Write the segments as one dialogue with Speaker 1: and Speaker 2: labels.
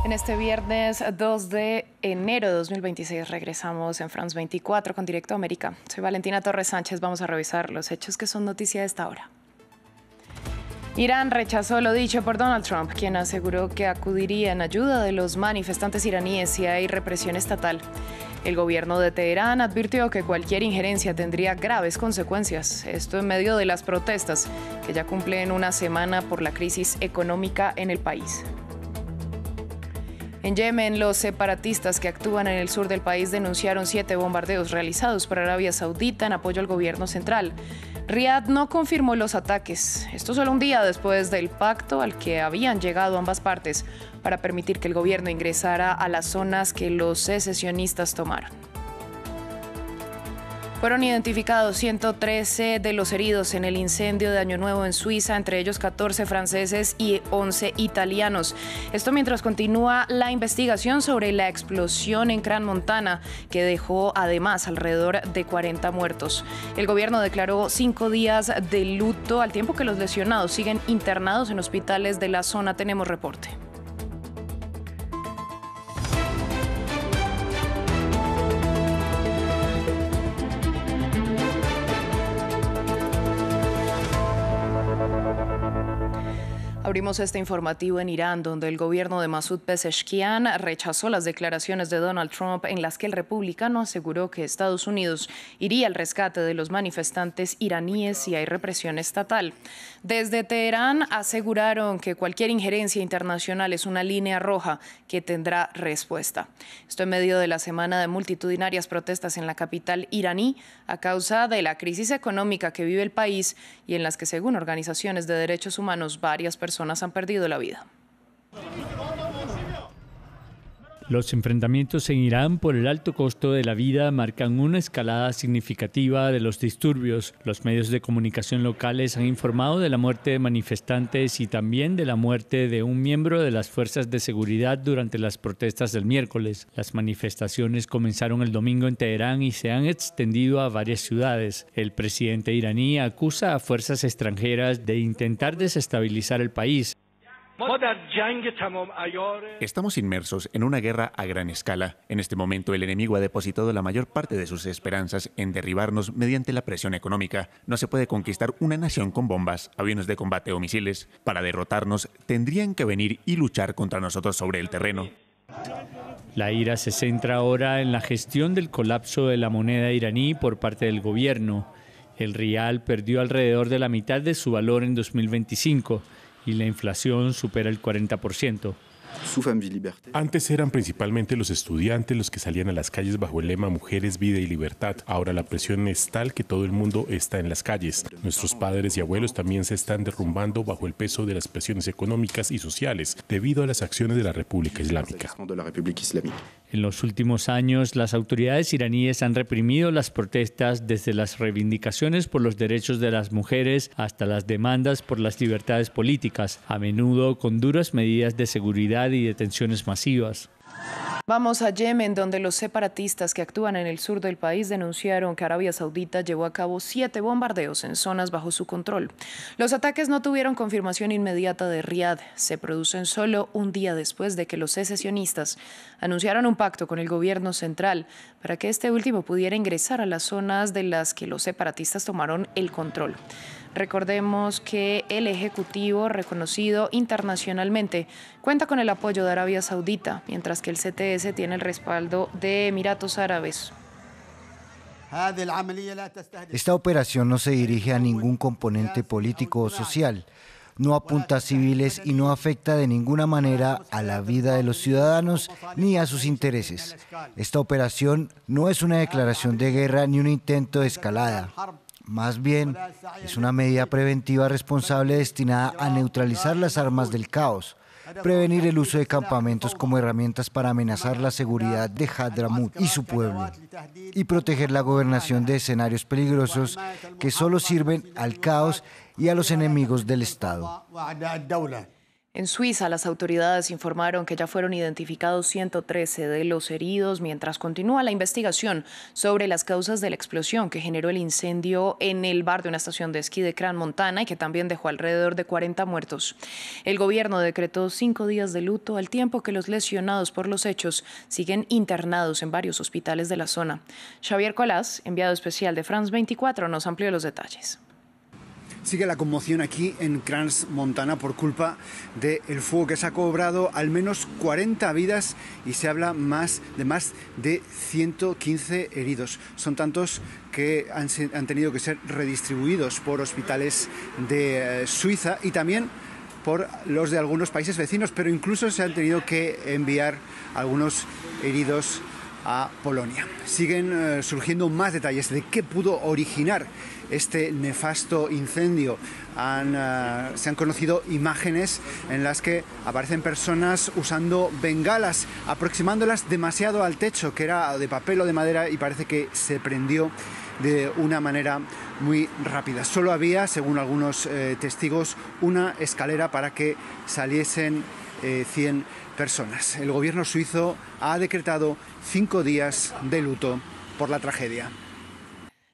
Speaker 1: En este viernes 2 de enero de 2026 regresamos en France 24 con Directo América. Soy Valentina Torres Sánchez, vamos a revisar los hechos que son noticia de esta hora. Irán rechazó lo dicho por Donald Trump, quien aseguró que acudiría en ayuda de los manifestantes iraníes si hay represión estatal. El gobierno de Teherán advirtió que cualquier injerencia tendría graves consecuencias. Esto en medio de las protestas, que ya cumplen una semana por la crisis económica en el país. En Yemen, los separatistas que actúan en el sur del país denunciaron 7 bombardeos realizados por Arabia Saudita en apoyo al gobierno central. Riad no confirmó los ataques. Esto solo un día después del pacto al que habían llegado ambas partes para permitir que el gobierno ingresara a las zonas que los secesionistas tomaron. Fueron identificados 113 de los heridos en el incendio de Año Nuevo en Suiza, entre ellos 14 franceses y 11 italianos. Esto mientras continúa la investigación sobre la explosión en Crans Montana, que dejó además alrededor de 40 muertos. El gobierno declaró 5 días de luto al tiempo que los lesionados siguen internados en hospitales de la zona. Tenemos reporte. Abrimos este informativo en Irán, donde el gobierno de Masoud Pezeshkian rechazó las declaraciones de Donald Trump en las que el republicano aseguró que Estados Unidos iría al rescate de los manifestantes iraníes si hay represión estatal. Desde Teherán aseguraron que cualquier injerencia internacional es una línea roja que tendrá respuesta. Esto en medio de la semana de multitudinarias protestas en la capital iraní a causa de la crisis económica que vive el país y en las que, según organizaciones de derechos humanos, varias personas han perdido la vida.
Speaker 2: Los enfrentamientos en Irán por el alto costo de la vida marcan una escalada significativa de los disturbios. Los medios de comunicación locales han informado de la muerte de manifestantes y también de la muerte de un miembro de las fuerzas de seguridad durante las protestas del miércoles. Las manifestaciones comenzaron el domingo en Teherán y se han extendido a varias ciudades. El presidente iraní acusa a fuerzas extranjeras de intentar desestabilizar el país.
Speaker 3: Estamos inmersos en una guerra a gran escala. En este momento el enemigo ha depositado la mayor parte de sus esperanzas en derribarnos mediante la presión económica. No se puede conquistar una nación con bombas, aviones de combate o misiles. Para derrotarnos tendrían que venir y luchar contra nosotros sobre el terreno.
Speaker 2: La ira se centra ahora en la gestión del colapso de la moneda iraní por parte del gobierno. El rial perdió alrededor de la mitad de su valor en 2025. Y la inflación supera el 40%.
Speaker 4: Antes eran principalmente los estudiantes los que salían a las calles bajo el lema Mujeres, Vida y Libertad. Ahora la presión es tal que todo el mundo está en las calles. Nuestros padres y abuelos también se están derrumbando bajo el peso de las presiones económicas y sociales debido a las acciones de la República Islámica.
Speaker 2: En los últimos años, las autoridades iraníes han reprimido las protestas desde las reivindicaciones por los derechos de las mujeres hasta las demandas por las libertades políticas, a menudo con duras medidas de seguridad y detenciones masivas.
Speaker 1: Vamos a Yemen, donde los separatistas que actúan en el sur del país denunciaron que Arabia Saudita llevó a cabo 7 bombardeos en zonas bajo su control. Los ataques no tuvieron confirmación inmediata de Riad. Se producen solo un día después de que los secesionistas anunciaron un pacto con el gobierno central para que este último pudiera ingresar a las zonas de las que los separatistas tomaron el control. Recordemos que el Ejecutivo, reconocido internacionalmente, cuenta con el apoyo de Arabia Saudita, mientras que el CTS tiene el respaldo de Emiratos Árabes.
Speaker 5: Esta operación no se dirige a ningún componente político o social, no apunta a civiles y no afecta de ninguna manera a la vida de los ciudadanos ni a sus intereses. Esta operación no es una declaración de guerra ni un intento de escalada. Más bien, es una medida preventiva responsable destinada a neutralizar las armas del caos, prevenir el uso de campamentos como herramientas para amenazar la seguridad de Hadramut y su pueblo, y proteger la gobernación de escenarios peligrosos que solo sirven al caos y a los enemigos del Estado.
Speaker 1: En Suiza, las autoridades informaron que ya fueron identificados 113 de los heridos, mientras continúa la investigación sobre las causas de la explosión que generó el incendio en el bar de una estación de esquí de Crans-Montana y que también dejó alrededor de 40 muertos. El gobierno decretó 5 días de luto al tiempo que los lesionados por los hechos siguen internados en varios hospitales de la zona. Xavier Colás, enviado especial de France 24, nos amplió los detalles.
Speaker 6: Sigue la conmoción aquí en Crans-Montana por culpa del fuego que se ha cobrado al menos 40 vidas y se habla de más de 115 heridos. Son tantos que han tenido que ser redistribuidos por hospitales de Suiza y también por los de algunos países vecinos, pero incluso se han tenido que enviar algunos heridos a Polonia. Siguen surgiendo más detalles de qué pudo originar este nefasto incendio. Se han conocido imágenes en las que aparecen personas usando bengalas, aproximándolas demasiado al techo, que era de papel o de madera, y parece que se prendió de una manera muy rápida. Solo había, según algunos testigos, una escalera para que saliesen 100 personas. El gobierno suizo ha decretado 5 días de luto por la tragedia.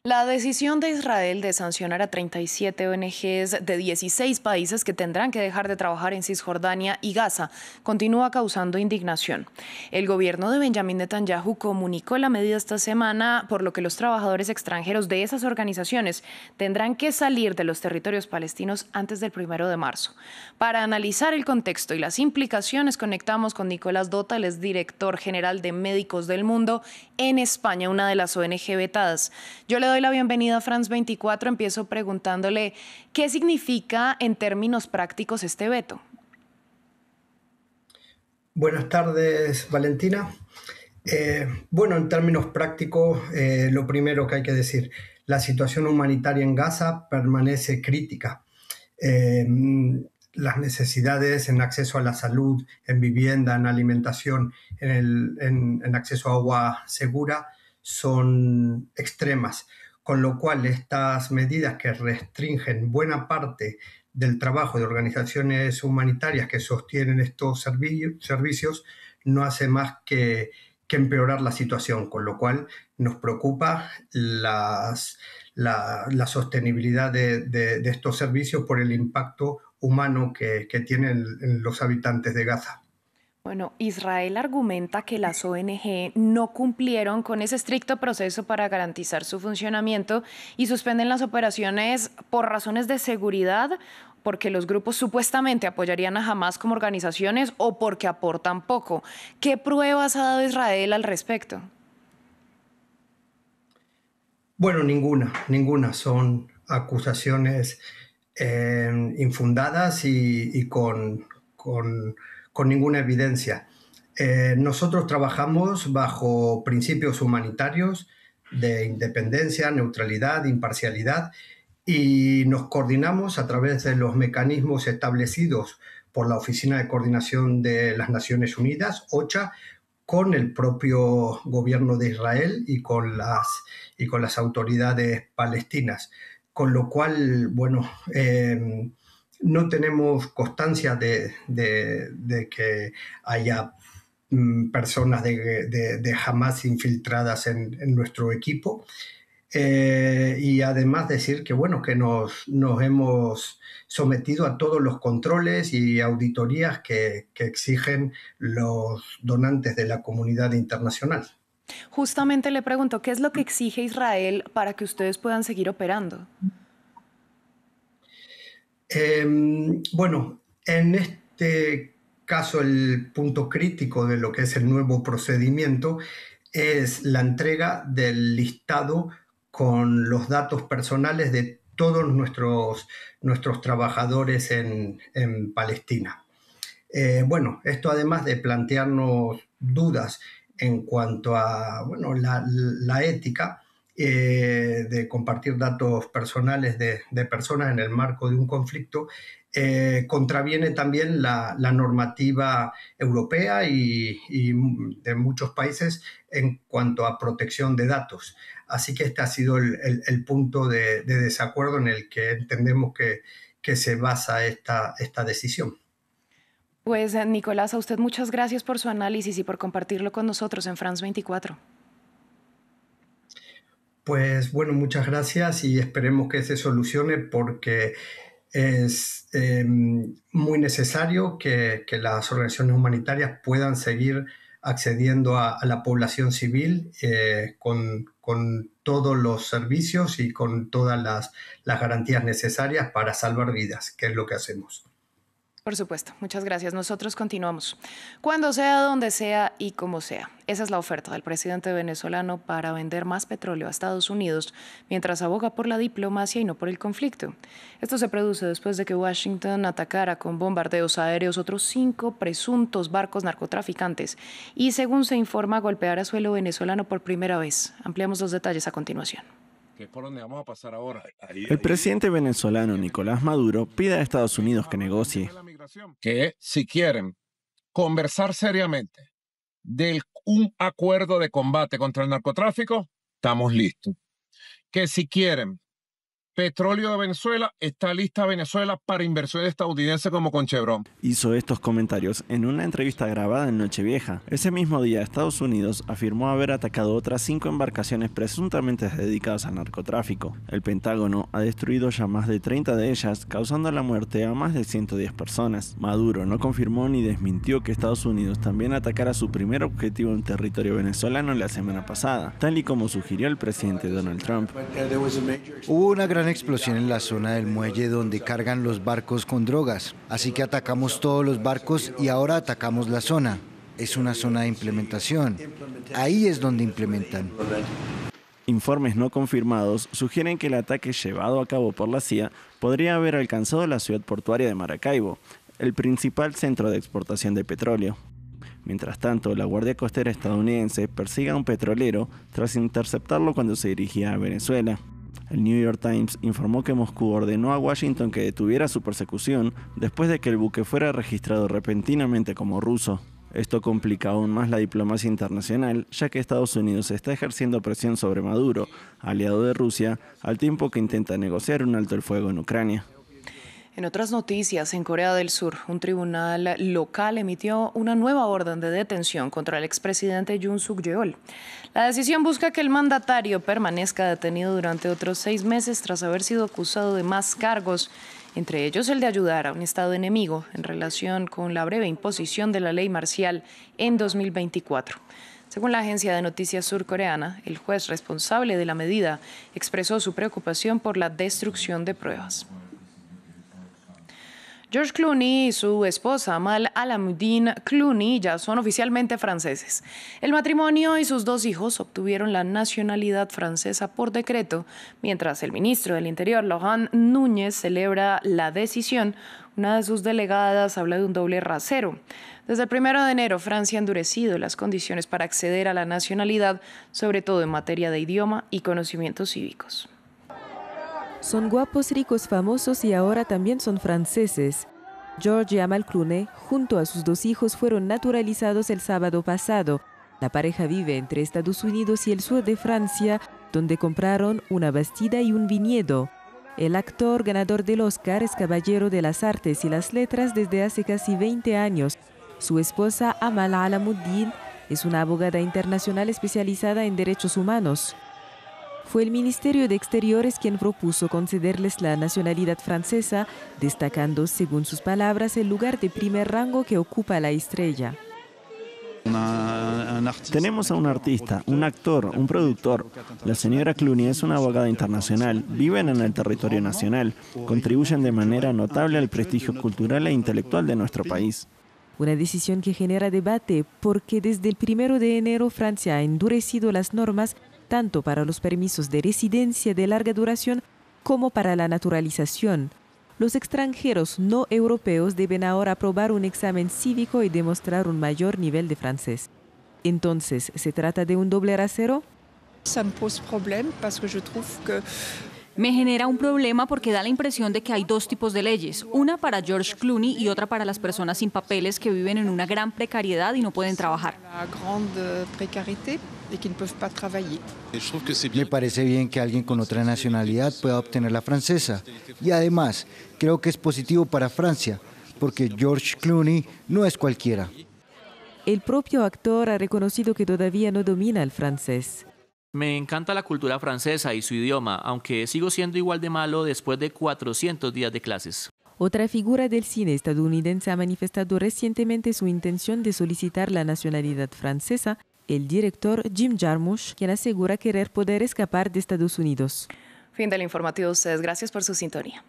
Speaker 1: La decisión de Israel de sancionar a 37 ONGs de 16 países que tendrán que dejar de trabajar en Cisjordania y Gaza continúa causando indignación. El gobierno de Benjamin Netanyahu comunicó la medida esta semana, por lo que los trabajadores extranjeros de esas organizaciones tendrán que salir de los territorios palestinos antes del 1 de marzo. Para analizar el contexto y las implicaciones, conectamos con Nicolás Dota, el director general de Médicos del Mundo en España, una de las ONG vetadas. Yo le doy la bienvenida a France 24. Empiezo preguntándole qué significa en términos prácticos este veto.
Speaker 7: Buenas tardes, Valentina. En términos prácticos, lo primero que hay que decir, la situación humanitaria en Gaza permanece crítica. Las necesidades en acceso a la salud, en vivienda, en alimentación, en acceso a agua segura son extremas, con lo cual estas medidas que restringen buena parte del trabajo de organizaciones humanitarias que sostienen estos servicios no hace más que empeorar la situación, con lo cual nos preocupa la sostenibilidad de estos servicios por el impacto humano que tienen en los habitantes de Gaza.
Speaker 1: Bueno, Israel argumenta que las ONG no cumplieron con ese estricto proceso para garantizar su funcionamiento y suspenden las operaciones por razones de seguridad, porque los grupos supuestamente apoyarían a Hamás como organizaciones o porque aportan poco. ¿Qué pruebas ha dado Israel al respecto?
Speaker 7: Bueno, ninguna. Son acusaciones infundadas y con ninguna evidencia. Nosotros trabajamos bajo principios humanitarios de independencia, neutralidad, imparcialidad y nos coordinamos a través de los mecanismos establecidos por la Oficina de Coordinación de las Naciones Unidas, OCHA, con el propio gobierno de Israel y con las autoridades palestinas. Con lo cual, no tenemos constancia de que haya personas de Hamás infiltradas en nuestro equipo. Y además decir que nos hemos sometido a todos los controles y auditorías que exigen los donantes de la comunidad internacional.
Speaker 1: Justamente le pregunto, ¿qué es lo que exige Israel para que ustedes puedan seguir operando?
Speaker 7: En este caso el punto crítico de lo que es el nuevo procedimiento es la entrega del listado con los datos personales de todos nuestros trabajadores en Palestina. Esto además de plantearnos dudas en cuanto a la ética de compartir datos personales de personas en el marco de un conflicto, contraviene también la normativa europea y de muchos países en cuanto a protección de datos. Así que este ha sido el punto de desacuerdo en el que entendemos que se basa esta decisión.
Speaker 1: Pues Nicolás, a usted muchas gracias por su análisis y por compartirlo con nosotros en France 24.
Speaker 7: Pues bueno, muchas gracias y esperemos que se solucione porque es muy necesario que las organizaciones humanitarias puedan seguir accediendo a la población civil con todos los servicios y con todas las garantías necesarias para salvar vidas, que es lo que hacemos.
Speaker 1: Por supuesto, muchas gracias. Nosotros continuamos. Cuando sea, donde sea y como sea. Esa es la oferta del presidente venezolano para vender más petróleo a Estados Unidos, mientras aboga por la diplomacia y no por el conflicto. Esto se produce después de que Washington atacara con bombardeos aéreos otros 5 presuntos barcos narcotraficantes y, según se informa, golpeara suelo venezolano por primera vez. Ampliamos los detalles a continuación.
Speaker 8: ¿Por dónde vamos a pasar ahora?
Speaker 9: El presidente venezolano Nicolás Maduro pide a Estados Unidos que negocie.
Speaker 8: Que si quieren conversar seriamente de un acuerdo de combate contra el narcotráfico, estamos listos. Que si quieren petróleo de Venezuela, está lista Venezuela para inversión estadounidense como con Chevron.
Speaker 9: Hizo estos comentarios en una entrevista grabada en Nochevieja. Ese mismo día, Estados Unidos afirmó haber atacado otras 5 embarcaciones presuntamente dedicadas al narcotráfico. El Pentágono ha destruido ya más de 30 de ellas, causando la muerte a más de 110 personas. Maduro no confirmó ni desmintió que Estados Unidos también atacara su primer objetivo en territorio venezolano la semana pasada, tal y como sugirió el presidente Donald Trump.
Speaker 5: Hubo una gran explosión en la zona del muelle donde cargan los barcos con drogas, así que atacamos todos los barcos y ahora atacamos la zona. Es una zona de implementación. Ahí es donde implementan.
Speaker 9: Informes no confirmados sugieren que el ataque llevado a cabo por la CIA podría haber alcanzado la ciudad portuaria de Maracaibo, el principal centro de exportación de petróleo. Mientras tanto, la Guardia Costera estadounidense persigue a un petrolero tras interceptarlo cuando se dirigía a Venezuela. El New York Times informó que Moscú ordenó a Washington que detuviera su persecución después de que el buque fuera registrado repentinamente como ruso. Esto complica aún más la diplomacia internacional, ya que Estados Unidos está ejerciendo presión sobre Maduro, aliado de Rusia, al tiempo que intenta negociar un alto el fuego en Ucrania.
Speaker 1: En otras noticias, en Corea del Sur, un tribunal local emitió una nueva orden de detención contra el expresidente Yoon Suk-yeol. La decisión busca que el mandatario permanezca detenido durante otros 6 meses tras haber sido acusado de más cargos, entre ellos el de ayudar a un Estado enemigo en relación con la breve imposición de la ley marcial en 2024. Según la agencia de noticias surcoreana, el juez responsable de la medida expresó su preocupación por la destrucción de pruebas. George Clooney y su esposa Amal Alamuddin Clooney ya son oficialmente franceses. El matrimonio y sus 2 hijos obtuvieron la nacionalidad francesa por decreto, mientras el ministro del Interior, Laurent Núñez, celebra la decisión. Una de sus delegadas habla de un doble rasero. Desde el 1 de enero, Francia ha endurecido las condiciones para acceder a la nacionalidad, sobre todo en materia de idioma y conocimientos cívicos.
Speaker 10: Son guapos, ricos, famosos y ahora también son franceses. George y Amal Clooney, junto a sus 2 hijos, fueron naturalizados el sábado pasado. La pareja vive entre Estados Unidos y el sur de Francia, donde compraron una bastida y un viñedo. El actor ganador del Oscar es caballero de las artes y las letras desde hace casi 20 años. Su esposa, Amal Alamuddin, es una abogada internacional especializada en derechos humanos. Fue el Ministerio de Exteriores quien propuso concederles la nacionalidad francesa, destacando, según sus palabras, el lugar de primer rango que ocupa la estrella.
Speaker 9: Tenemos a un artista, un actor, un productor. La señora Clooney es una abogada internacional, viven en el territorio nacional, contribuyen de manera notable al prestigio cultural e intelectual de nuestro país.
Speaker 10: Una decisión que genera debate porque desde el 1 de enero Francia ha endurecido las normas tanto para los permisos de residencia de larga duración como para la naturalización. Los extranjeros no europeos deben ahora aprobar un examen cívico y demostrar un mayor nivel de francés. Entonces, ¿se trata de un doble rasero?
Speaker 11: Me genera un problema porque da la impresión de que hay 2 tipos de leyes, una para George Clooney y otra para las personas sin papeles que viven en una gran precariedad y no pueden trabajar.
Speaker 5: Me parece bien que alguien con otra nacionalidad pueda obtener la francesa. Y además, creo que es positivo para Francia, porque George Clooney no es cualquiera.
Speaker 10: El propio actor ha reconocido que todavía no domina el francés.
Speaker 12: Me encanta la cultura francesa y su idioma, aunque sigo siendo igual de malo después de 400 días de clases.
Speaker 10: Otra figura del cine estadounidense ha manifestado recientemente su intención de solicitar la nacionalidad francesa, el director Jim Jarmusch, quien asegura querer poder escapar de Estados Unidos.
Speaker 1: Fin del informativo de ustedes. Gracias por su sintonía.